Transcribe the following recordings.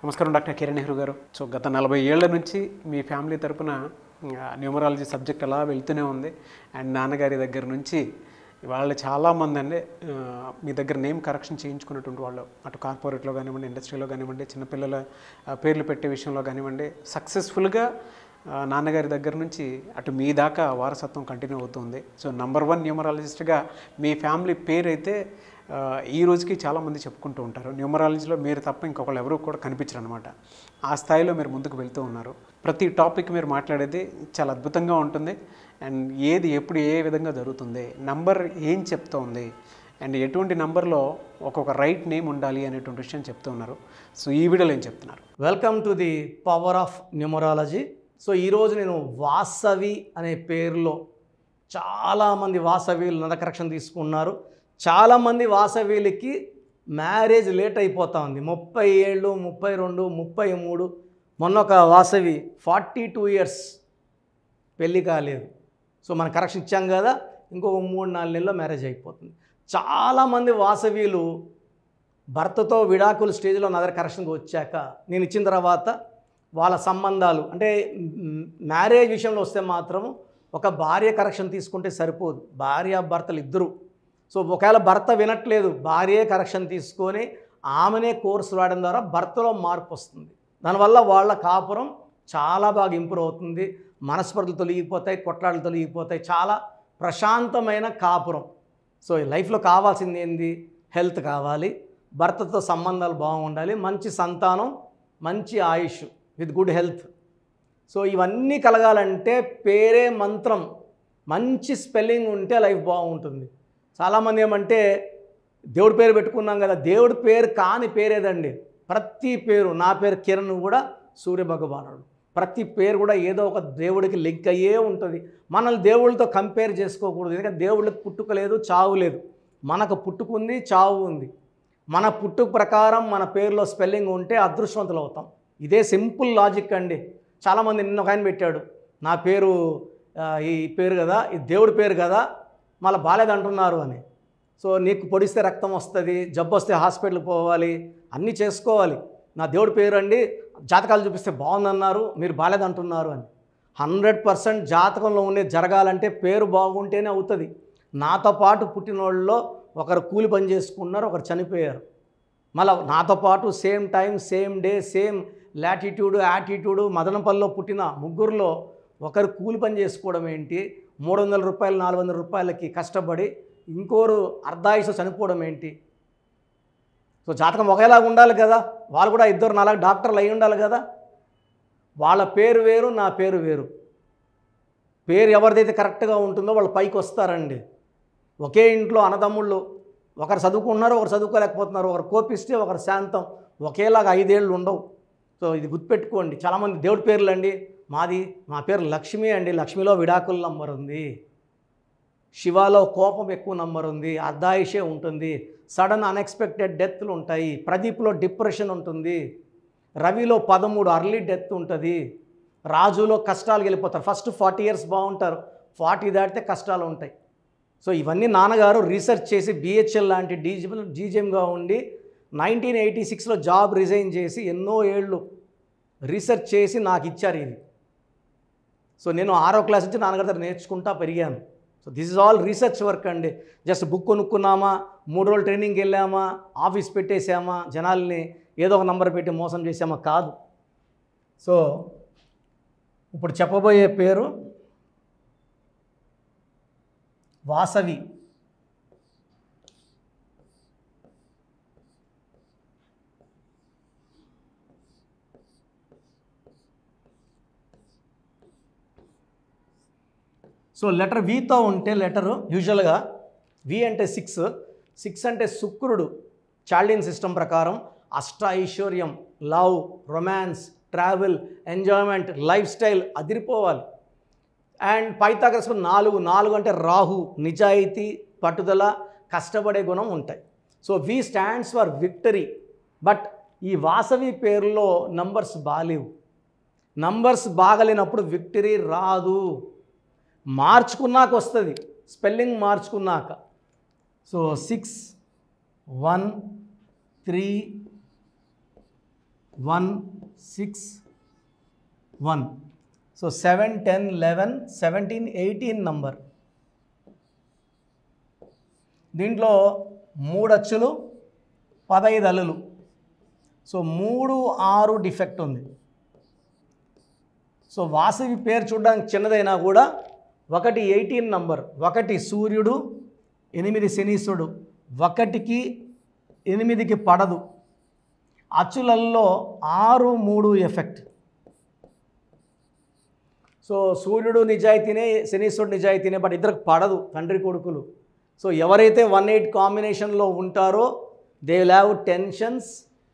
నమస్కారం డాక్టర్ కిరణ్ నెహ్రూ గారు. సో గత 40 ఏళ్ల నుంచి మీ ఫ్యామిలీ తరపున న్యూమరాలజీ సబ్జెక్ట్ అలా వెళ్తూనే ఉంది. అండ్ నాన్నగారి దగ్గర నుంచి వాళ్ళు చాలామంది అండి మీ దగ్గర నేమ్ కరెక్షన్ చేయించుకున్నటువంటి వాళ్ళు, అటు కార్పొరేట్లో కానివ్వండి, ఇండస్ట్రీలో కానివ్వండి, చిన్నపిల్లల పేర్లు పెట్టే విషయంలో కానివ్వండి, సక్సెస్ఫుల్గా నాన్నగారి దగ్గర నుంచి అటు మీ దాకా వారసత్వం కంటిన్యూ అవుతుంది. సో నంబర్ 1 న్యూమరాలజిస్ట్గా మీ ఫ్యామిలీ పేరు అయితే ఈ రోజుకి చాలామంది చెప్పుకుంటూ ఉంటారు. న్యూమరాలజీలో మీరు తప్ప ఇంకొకళ్ళు ఎవరు కూడా కనిపించరు అనమాట. ఆ స్థాయిలో మీరు ముందుకు వెళ్తూ ఉన్నారు. ప్రతి టాపిక్ మీరు మాట్లాడేది చాలా అద్భుతంగా ఉంటుంది. అండ్ ఏది ఎప్పుడు ఏ విధంగా జరుగుతుంది, నంబర్ ఏం చెప్తోంది, అండ్ ఎటువంటి నంబర్లో ఒక్కొక్క రైట్ నేమ్ ఉండాలి అనేటువంటి విషయం చెప్తూ ఉన్నారు. సో ఈ వీడియోలో ఏం చెప్తున్నారు? Welcome to the power of numerology. So ఈరోజు నేను వాసవి అనే పేరులో చాలామంది వాసవిలు నర కరెక్షన్ తీసుకున్నారు. చాలామంది వాసవిలకి మ్యారేజ్ లేట్ అయిపోతూ ఉంది. 30 ఏళ్ళు, 32, 33. మొన్న ఒక వాసవి 42 ఇయర్స్ పెళ్ళి కాలేదు. సో మనం కరెక్షన్ ఇచ్చాం కదా, ఇంకొక 3-4 నెలల్లో మ్యారేజ్ అయిపోతుంది. చాలామంది వాసవిలు భర్తతో విడాకుల స్టేజ్లో నదర్ కరెక్షన్కి వచ్చాక నేను ఇచ్చిన తర్వాత వాళ్ళ సంబంధాలు అంటే మ్యారేజ్ విషయంలో వస్తే మాత్రం ఒక భార్య కరెక్షన్ తీసుకుంటే సరిపోదు, భార్య భర్తలు ఇద్దరు. సో ఒకవేళ భర్త వినట్లేదు, భార్యే కరెక్షన్ తీసుకొని ఆమెనే కోర్సు రాయడం ద్వారా భర్తలో మార్పు వస్తుంది. దానివల్ల వాళ్ళ కాపురం చాలా బాగా ఇంప్రూవ్ అవుతుంది. మనస్పర్ధలు తొలగిపోతాయి, కొట్లాటలు తొలగిపోతాయి, చాలా ప్రశాంతమైన కాపురం. సో లైఫ్లో కావాల్సింది ఏంది? హెల్త్ కావాలి, భర్తతో సంబంధాలు బాగుండాలి, మంచి సంతానం, మంచి ఆయుష్ విత్ గుడ్ హెల్త్. సో ఇవన్నీ కలగాలంటే పేరే మంత్రం, మంచి స్పెల్లింగ్ ఉంటే లైఫ్ బాగుంటుంది. చాలామంది ఏమంటే దేవుడి పేరు పెట్టుకున్నాం కదా, దేవుడి పేరు కాని పేరేదండి. ప్రతి పేరు, నా పేరు కిరణ్ కూడా సూర్య భగవానుడు, ప్రతి పేరు కూడా ఏదో ఒక దేవుడికి లింక్ అయ్యే ఉంటుంది. మనల్ని దేవుళ్ళతో కంపేర్ చేసుకోకూడదు. ఎందుకంటే దేవుళ్ళకి పుట్టుక లేదు, చావు లేదు. మనకు పుట్టుకుంది, చావు ఉంది. మన పుట్టుక ప్రకారం మన పేరులో స్పెల్లింగ్ ఉంటే అదృష్టవంతులు అవుతాం. ఇదే సింపుల్ లాజిక్ అండి. చాలామంది నిన్న ఒక ఆయన పెట్టాడు, నా పేరు ఈ పేరు కదా, ఇది దేవుడి పేరు కదా, మళ్ళీ బాలేదంటున్నారు అని. సో నీకు పొడిస్తే రక్తం వస్తుంది, జబ్బు వస్తే హాస్పిటల్కి పోవాలి, అన్నీ చేసుకోవాలి. నా దేవుడి పేరు అండి, జాతకాలు చూపిస్తే బాగుందన్నారు, మీరు బాలేదంటున్నారు అని. 100% జాతకంలో ఉండే జరగాలంటే పేరు బాగుంటేనే అవుతుంది. నాతో పాటు పుట్టినోళ్ళలో ఒకరు కూలి పని చేసుకున్నారు, ఒకరు చనిపోయారు. మళ్ళీ నాతో పాటు same time, same day, same latitude, attitude, మదనపల్లిలో పుట్టిన ముగ్గురులో ఒకరు కూలి పని చేసుకోవడం ఏంటి, 300 రూపాయలు 400 రూపాయలకి కష్టపడి ఇంకోరు అర్ధాయుష చనిపోవడం ఏంటి? సో జాతకం ఒకేలాగా ఉండాలి కదా, వాళ్ళు కూడా ఇద్దరు నాలుగు డాక్టర్లు అయి ఉండాలి కదా. వాళ్ళ పేరు వేరు, నా పేరు వేరు. పేరు ఎవరిదైతే కరెక్ట్గా ఉంటుందో వాళ్ళు పైకి వస్తారండి. ఒకే ఇంట్లో అన్నదమ్ముళ్ళు ఒకరు చదువుకున్నారు, ఒకరు చదువుకోలేకపోతున్నారు, ఒకరు కోపిస్తే ఒకరు శాంతం, ఒకేలాగా 5 ఏళ్ళు ఉండవు. సో ఇది గుర్తుపెట్టుకోండి. చాలామంది దేవుడి పేర్లు అండి, మా పేరు లక్ష్మి అండి, లక్ష్మిలో విడాకుల నంబర్ ఉంది, శివాలో కోపం ఎక్కువ నంబర్ ఉంది, అర్ధాయుషే ఉంటుంది, సడన్ అన్ఎక్స్పెక్టెడ్ డెత్లు ఉంటాయి, ప్రదీప్లో డిప్రెషన్ ఉంటుంది, రవిలో 13 అర్లీ డెత్ ఉంటుంది, రాజులో కష్టాలు వెళ్ళిపోతారు. ఫస్ట్ 40 ఇయర్స్ బాగుంటారు, 40 దాటితే కష్టాలు ఉంటాయి. సో ఇవన్నీ నాన్నగారు రీసెర్చ్ చేసి బిహెచ్ఎల్ లాంటి డీజీఎంగా ఉండి 1986లో జాబ్ రిజైన్ చేసి ఎన్నో ఏళ్ళు రీసెర్చ్ చేసి నాకు ఇచ్చారు ఇది. సో నేను 6వ క్లాస్ నుంచి నాన్నగారి దగ్గర నేర్చుకుంటా పెరిగాను. So this is all research work అండి. జస్ట్ బుక్ కొనుక్కున్నామా, 3 రోజులు ట్రైనింగ్కి వెళ్ళామా, ఆఫీస్ పెట్టేసామా, జనాల్ని ఏదో ఒక నంబర్ పెట్టి మోసం చేసామా, కాదు. సో ఇప్పుడు చెప్పబోయే పేరు వాసవి. సో లెటర్ వితో ఉంటే లెటరు యూజువల్గా వి అంటే 6 అంటే శుక్రుడు. చాల్డియన్ సిస్టమ్ ప్రకారం అష్ట ఐశ్వర్యం, love, romance, travel, enjoyment, lifestyle అదిరిపోవాలి. అండ్ పైథాగరస్ 4 అంటే రాహు, నిజాయితీ, పట్టుదల, కష్టపడే గుణం ఉంటాయి. So V stands for victory. But ఈ వాసవి పేరులో నంబర్స్ బాలేవు. నంబర్స్ బాగలేనప్పుడు విక్టరీ రాదు. మార్చుకున్నాక వస్తుంది, స్పెల్లింగ్ మార్చుకున్నాక. సో 6, 1, 3, 161. So 7, 10, 11, 17, 18 number. దీంట్లో 3 అచ్చులు 15 అల్లులు. సో 3, 6 డిఫెక్ట్ ఉంది. సో వాసవి పేరు చూడడానికి చిన్నదైనా కూడా 1 18 నంబర్. 1 సూర్యుడు, 8 శనీశ్వరుడు. 1కి 8కి పడదు. అచ్చులల్లో 6, 3 ఎఫెక్ట్. సో సూర్యుడు నిజాయితీనే, శనీశ్వరుడు నిజాయితీనే, బట్ ఇద్దరికి పడదు, తండ్రి కొడుకులు. సో ఎవరైతే 1-8 కాంబినేషన్లో ఉంటారో they will have tensions,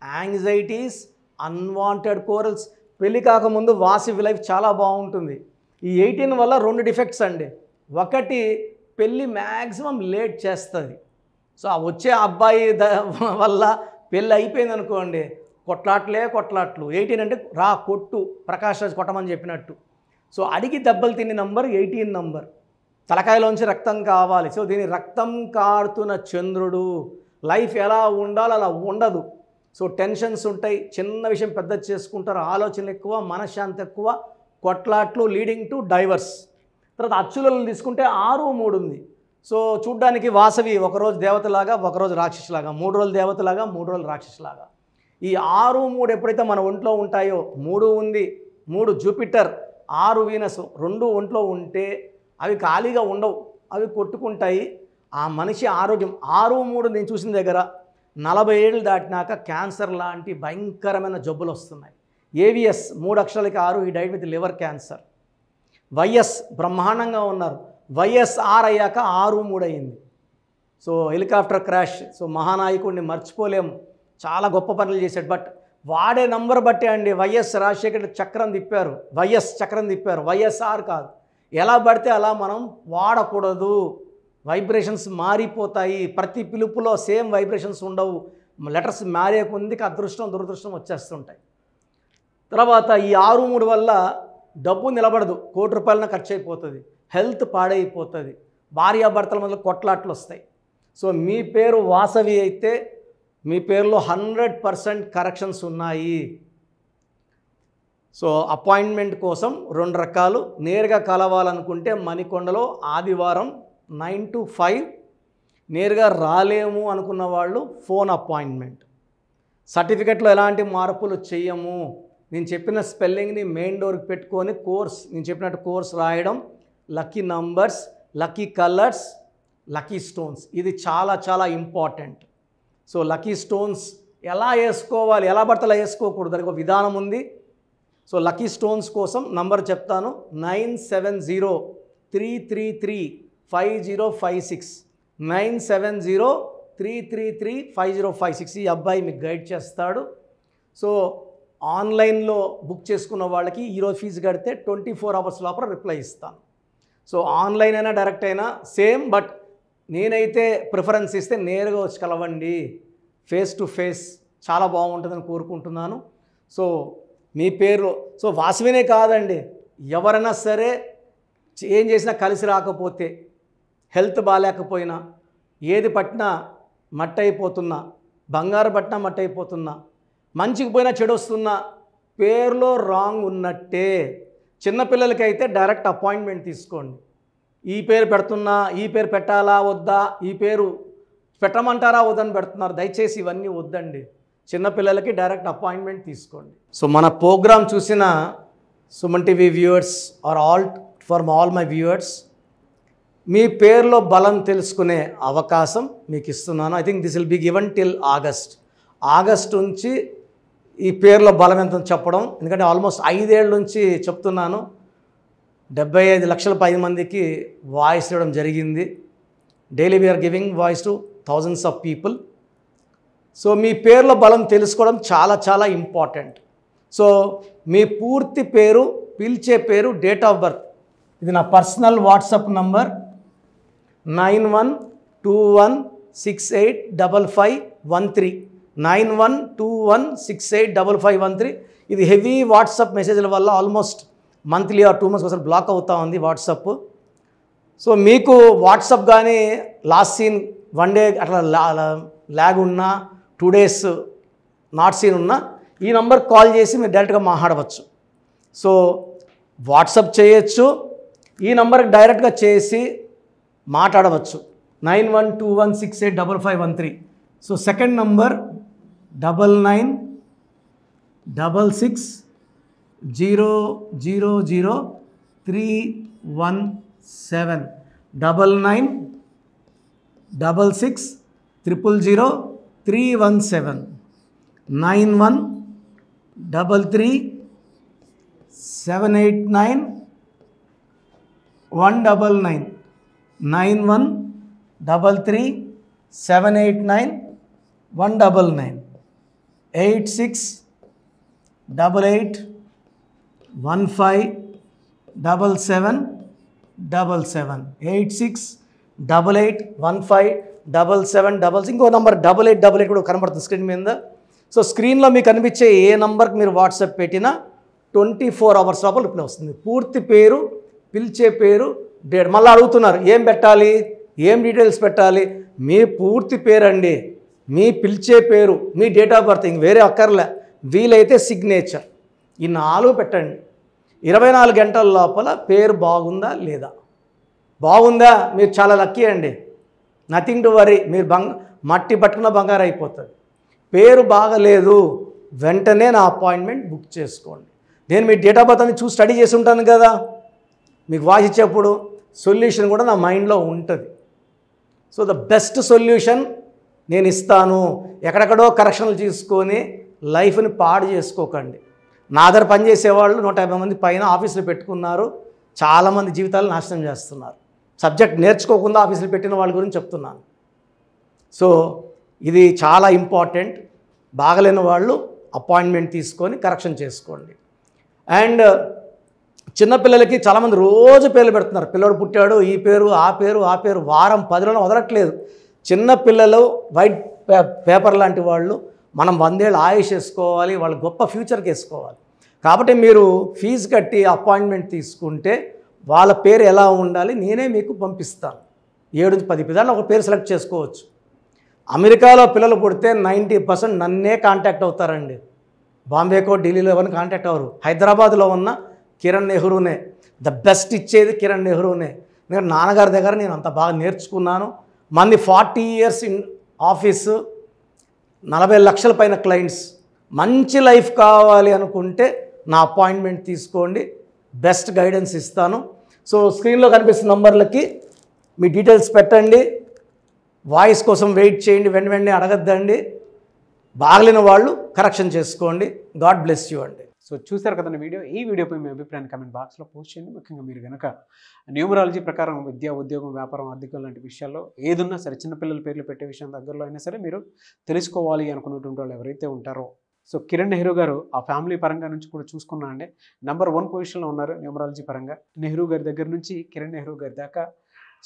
anxieties, unwanted corals. పెళ్ళి కాకముందు వాసవి లైఫ్ చాలా బాగుంటుంది. ఈ 18 వల్ల 2 డిఫెక్ట్స్ అండి. 1 పెళ్ళి మ్యాక్సిమం లేట్ చేస్తుంది. సో ఆ వచ్చే అబ్బాయి వల్ల పెళ్ళి అయిపోయింది అనుకోండి, కొట్లాట్లు. 18 అంటే రా కొట్టు, ప్రకాష్ రాజ్ కొట్టమని చెప్పినట్టు. సో అడిగి దెబ్బలు తిని నంబర్ 18 నంబర్. తలకాయలోంచి రక్తం కావాలి. సో దీని రక్తం కారుతున్న చంద్రుడు. లైఫ్ ఎలా ఉండాలో అలా ఉండదు. సో టెన్షన్స్ ఉంటాయి, చిన్న విషయం పెద్ద చేసుకుంటారు, ఆలోచనలు ఎక్కువ, మనశ్శాంతి ఎక్కువ, కొట్లాట్లు లీడింగ్ టు డైవర్స్. తర్వాత అచ్చులను తీసుకుంటే 6, 3 ఉంది. సో చూడ్డానికి వాసవి ఒకరోజు దేవతలాగా, ఒకరోజు రాక్షసులాగా, 3 రోజులు దేవతలాగా, 3 రోజులు రాక్షసులాగా. ఈ 6, 3 ఎప్పుడైతే మన ఒంట్లో ఉంటాయో, 3 ఉంది, 3 జూపిటర్, 6 వీనస్, 2 ఒంట్లో ఉంటే అవి ఖాళీగా ఉండవు, అవి కొట్టుకుంటాయి. ఆ మనిషి ఆరోగ్యం 6, 3 నేను చూసిన దగ్గర 40 ఏళ్ళు దాటినాక క్యాన్సర్ లాంటి భయంకరమైన జబ్బులు వస్తున్నాయి. ఏవిఎస్ 3 అక్షరాలకి 6, ఈ diet with liver cancer. YS బ్రహ్మాండంగా ఉన్నారు, వైఎస్ఆర్ అయ్యాక 6, 3 అయింది. So helicopter crash. సో మహానాయకుడిని మర్చిపోలేము, చాలా గొప్ప పనులు చేశాడు. బట్ వాడే నంబర్ బట్టే అండి. వైఎస్ రాజశేఖర్ చక్రం తిప్పారు, వైఎస్ చక్రం తిప్పారు, వైఎస్ఆర్ కాదు. ఎలా పడితే అలా మనం వాడకూడదు. వైబ్రేషన్స్ మారిపోతాయి. ప్రతి పిలుపులో సేమ్ వైబ్రేషన్స్ ఉండవు. లెటర్స్ మారే కొద్దికి అదృష్టం దురదృష్టం వచ్చేస్తుంటాయి. తర్వాత ఈ 6, 3 వల్ల డబ్బు నిలబడదు, ₹1 కోటి ఖర్చు అయిపోతుంది, హెల్త్ పాడైపోతుంది, భార్యాభర్తల మధ్య కొట్లాట్లు వస్తాయి. సో మీ పేరు వాసవి అయితే మీ పేరులో 100% కరెక్షన్స్ ఉన్నాయి. సో అపాయింట్మెంట్ కోసం 2 రకాలు. నేరుగా కలవాలనుకుంటే మణికొండలో ఆదివారం 9 to 5. నేరుగా రాలేము అనుకున్న వాళ్ళు ఫోన్ అపాయింట్మెంట్. సర్టిఫికెట్లో ఎలాంటి మార్పులు చేయము. నేను చెప్పిన స్పెల్లింగ్ని మెయిన్ డోర్కి పెట్టుకొని కోర్స్, నేను చెప్పినట్టు కోర్స్ రాయడం, lucky numbers, lucky colours, lucky stones, ఇది చాలా చాలా ఇంపార్టెంట్. సో లక్కీ స్టోన్స్ ఎలా వేసుకోవాలి, ఎలా పడితే అలా వేసుకోకూడదు, దానికి ఒక విధానం ఉంది. సో లక్కీ స్టోన్స్ కోసం నంబర్ చెప్తాను, 9703335056, 9703335056. ఈ అబ్బాయి మీకు గైడ్ చేస్తాడు. సో ఆన్లైన్లో బుక్ చేసుకున్న వాళ్ళకి ఈరోజు ఫీజు కడితే 24 hours లోపల రిప్లై ఇస్తాను. సో ఆన్లైన్ అయినా డైరెక్ట్ అయినా సేమ్, బట్ నేనైతే ప్రిఫరెన్స్ ఇస్తే నేరుగా వచ్చి కలవండి, ఫేస్ టు ఫేస్, చాలా బాగుంటుందని కోరుకుంటున్నాను. సో మీ పేరు, సో వాసవినే కాదండి, ఎవరైనా సరే ఏం చేసినా కలిసి రాకపోతే, హెల్త్ బాగాలేకపోయినా, ఏది పట్టినా మట్టి అయిపోతున్నా, బంగారు పట్టినా మట్టి అయిపోతున్నా, మంచికి పోయినా చెడు వస్తున్నా, పేరులో రాంగ్ ఉన్నట్టే. చిన్నపిల్లలకైతే డైరెక్ట్ అపాయింట్మెంట్ తీసుకోండి. ఈ పేరు పెడుతున్నా, ఈ పేరు పెట్టాలా వద్దా, ఈ పేరు పెట్టమంటారా వద్దని పెడుతున్నారు, దయచేసి ఇవన్నీ వద్దండి. చిన్నపిల్లలకి డైరెక్ట్ అపాయింట్మెంట్ తీసుకోండి. సో మన ప్రోగ్రామ్ చూసిన Suman TV viewers are for all my viewers, మీ పేరులో బలం తెలుసుకునే అవకాశం మీకు ఇస్తున్నాను. I think this will be given till August నుంచి ఈ పేరులో బలం ఎంత చెప్పడం, ఎందుకంటే ఆల్మోస్ట్ 5 ఏళ్ళ నుంచి చెప్తున్నాను. 75 లక్షల పై మందికి వాయిస్ ఇవ్వడం జరిగింది. Daily we are giving voice to thousands of people. So మీ పేరులో బలం తెలుసుకోవడం చాలా చాలా ఇంపార్టెంట్. సో మీ పూర్తి పేరు, పిలిచే పేరు, డేట్ ఆఫ్ బర్త్, ఇది నా పర్సనల్ వాట్సాప్ నంబర్ 9121685513, 9121685513. ఇది హెవీ వాట్సాప్ మెసేజ్ల వల్ల ఆల్మోస్ట్ మంత్లీ ఆర్ 2 months ఒకసారి బ్లాక్ అవుతూ ఉంది వాట్సాప్. సో మీకు వాట్సాప్ కానీ లాస్ట్ సీన్ 1 day అట్లా ల్యాగ్ ఉన్నా, 2 days నాట్ సీన్ ఉన్నా, ఈ నంబర్కి కాల్ చేసి మీరు డైరెక్ట్గా మాట్లాడవచ్చు. సో వాట్సాప్ చేయొచ్చు, ఈ నంబర్కి డైరెక్ట్గా చేసి మాట్లాడవచ్చు. 9121685513. So second number 9966000317 9966000317 9133789199 9133789199 8688157777 8688157777. ఇంకో నంబర్ 8888 కూడా కనబడుతుంది స్క్రీన్ మీద. సో స్క్రీన్లో మీకు కనిపించే ఏ నంబర్కి మీరు వాట్సాప్ పెట్టినా 24 అవర్స్ లోపల రిప్లై వస్తుంది. పూర్తి పేరు, పిలిచే పేరు, డేట్. మళ్ళీ అడుగుతున్నారు ఏం పెట్టాలి, ఏం డీటెయిల్స్ పెట్టాలి. మీ పూర్తి పేరు అండి, మీ పిలిచే పేరు, మీ డేట్ ఆఫ్ బర్త్, ఇంక వేరే అక్కర్లే. వీలైతే సిగ్నేచర్, ఈ 4 పెట్టండి. 24 గంటల లోపల పేరు బాగుందా లేదా, బాగుందా మీరు చాలా లక్కీ అండి, నథింగ్ టు వరీ. మీరు మట్టి పట్టుకున్న బంగారు అయిపోతుంది. పేరు బాగలేదు, వెంటనే నా అపాయింట్మెంట్ బుక్ చేసుకోండి. నేను మీ డేట్ ఆఫ్ బర్త్ అని చూసి స్టడీ చేసి ఉంటాను కదా, మీకు వాయిస్ ఇచ్చేప్పుడు సొల్యూషన్ కూడా నా మైండ్లో ఉంటుంది. సో ద బెస్ట్ సొల్యూషన్ నేను ఇస్తాను. ఎక్కడెక్కడో కరెక్షన్లు తీసుకొని లైఫ్ని పాడు చేసుకోకండి. నా దగ్గర పనిచేసేవాళ్ళు 150 మంది పైన ఆఫీసులు పెట్టుకున్నారు. చాలామంది జీవితాలు నాశనం చేస్తున్నారు. సబ్జెక్ట్ నేర్చుకోకుండా ఆఫీసులు పెట్టిన వాళ్ళ గురించి చెప్తున్నాను. సో ఇది చాలా ఇంపార్టెంట్. బాగలేని వాళ్ళు అపాయింట్మెంట్ తీసుకొని కరెక్షన్ చేసుకోండి. అండ్ చిన్నపిల్లలకి చాలామంది రోజు పేర్లు పెడుతున్నారు. పిల్లడు పుట్టాడు, ఈ పేరు ఆ పేరు ఆ పేరు, వారం 10 రోజులు వదలట్లేదు. చిన్నపిల్లలు వైట్ పేపర్ లాంటి వాళ్ళు. మనం 100 ఏళ్ళు ఆయుష్ వేసుకోవాలి, వాళ్ళు గొప్ప ఫ్యూచర్కి వేసుకోవాలి. కాబట్టి మీరు ఫీజు కట్టి అపాయింట్మెంట్ తీసుకుంటే వాళ్ళ పేరు ఎలా ఉండాలి నేనే మీకు పంపిస్తాను. 7 నుంచి 10 పిల్లలు ఒక పేరు సెలెక్ట్ చేసుకోవచ్చు. అమెరికాలో పిల్లలు పుడితే 90% నన్నే కాంటాక్ట్ అవుతారండి. బాంబేకో ఢిల్లీలో ఎవరిని కాంటాక్ట్ అవ్వరు. హైదరాబాద్లో ఉన్న కిరణ్ నెహ్రూనే ద బెస్ట్ ఇచ్చేది, కిరణ్ నెహ్రూనే. ఎందుకంటే నాన్నగారి దగ్గర నేను అంత బాగా నేర్చుకున్నాను. మంది 40 ఇయర్స్ ఇన్ ఆఫీసు, 40 లక్షల పైన క్లయింట్స్. మంచి లైఫ్ కావాలి అనుకుంటే నా అపాయింట్మెంట్ తీసుకోండి, బెస్ట్ గైడెన్స్ ఇస్తాను. సో స్క్రీన్లో కనిపిస్తున్న నంబర్లకి మీ డీటెయిల్స్ పెట్టండి. వాయిస్ కోసం వెయిట్ చేయండి, వెంటనే అడగద్దండి. బాగలేని వాళ్ళు కరెక్షన్ చేసుకోండి. గాడ్ బ్లెస్ యూ అండి. సో చూసారు కదండి వీడియో. ఈ వీడియోపై మీ అభిప్రాయాన్ని కమెంట్ బాక్స్లో పోస్ట్ చేయండి. ముఖ్యంగా మీరు కనుక న్యూమరాలజీ ప్రకారం విద్య, ఉద్యోగం, వ్యాపారం, ఆర్థికం లాంటి విషయాల్లో ఏదున్నా సరే, చిన్నపిల్లల పేర్లు పెట్టే విషయం దగ్గరలో అయినా సరే మీరు తెలుసుకోవాలి అనుకున్నటువంటి వాళ్ళు ఎవరైతే ఉంటారో, సో కిరణ్ నెహ్రూ గారు ఆ ఫ్యామిలీ పరంగా నుంచి కూడా చూసుకున్నా అండి నంబర్ 1 పొజిషన్లో ఉన్నారు న్యూమరాలజీ పరంగా. నెహ్రూ గారి దగ్గర నుంచి కిరణ్ నెహ్రూ గారి దాకా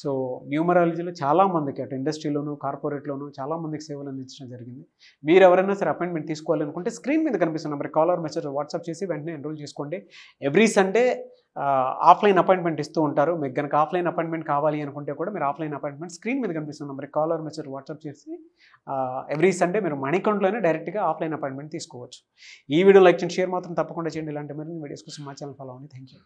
సో న్యూమరాలజీలో చాలామందికి అటు ఇండస్ట్రీలోను, కార్పొరేట్లోను చాలామందికి సేవలు అందించడం జరిగింది. మీరు ఎవరైనా సరే అపాయింట్మెంట్ తీసుకోవాలనుకుంటే స్క్రీన్ మీద కనిపిస్తున్న number call or message WhatsApp చేసి వెంటనే ఎన్రోల్ చేసుకోండి. ఎవ్రీ సండే ఆఫ్లైన్ అపాయింట్మెంట్ ఇస్తూ ఉంటారు. మీకు కనుక ఆఫ్లైన్ అపాయింట్మెంట్ కావాలి అనుకుంటే కూడా మీరు ఆఫ్లైన్ అపాయింట్మెంట్ స్క్రీన్ మీద కనిపిస్తున్న number call or message WhatsApp చేసి ఎవ్రీ సండే మీరు మణికంట్లోనే డైరెక్ట్గా ఆఫ్లైన్ అపాయింట్మెంట్ తీసుకోవచ్చు. ఈ వీడియో లైక్ చేయండి, షేర్ మాత్రం తప్పకుండా చేయండి. ఇలాంటి మరిన్ని వీడియోస్ కోసం మా ఛానల్ ఫాలో అవ్వండి. Thank you.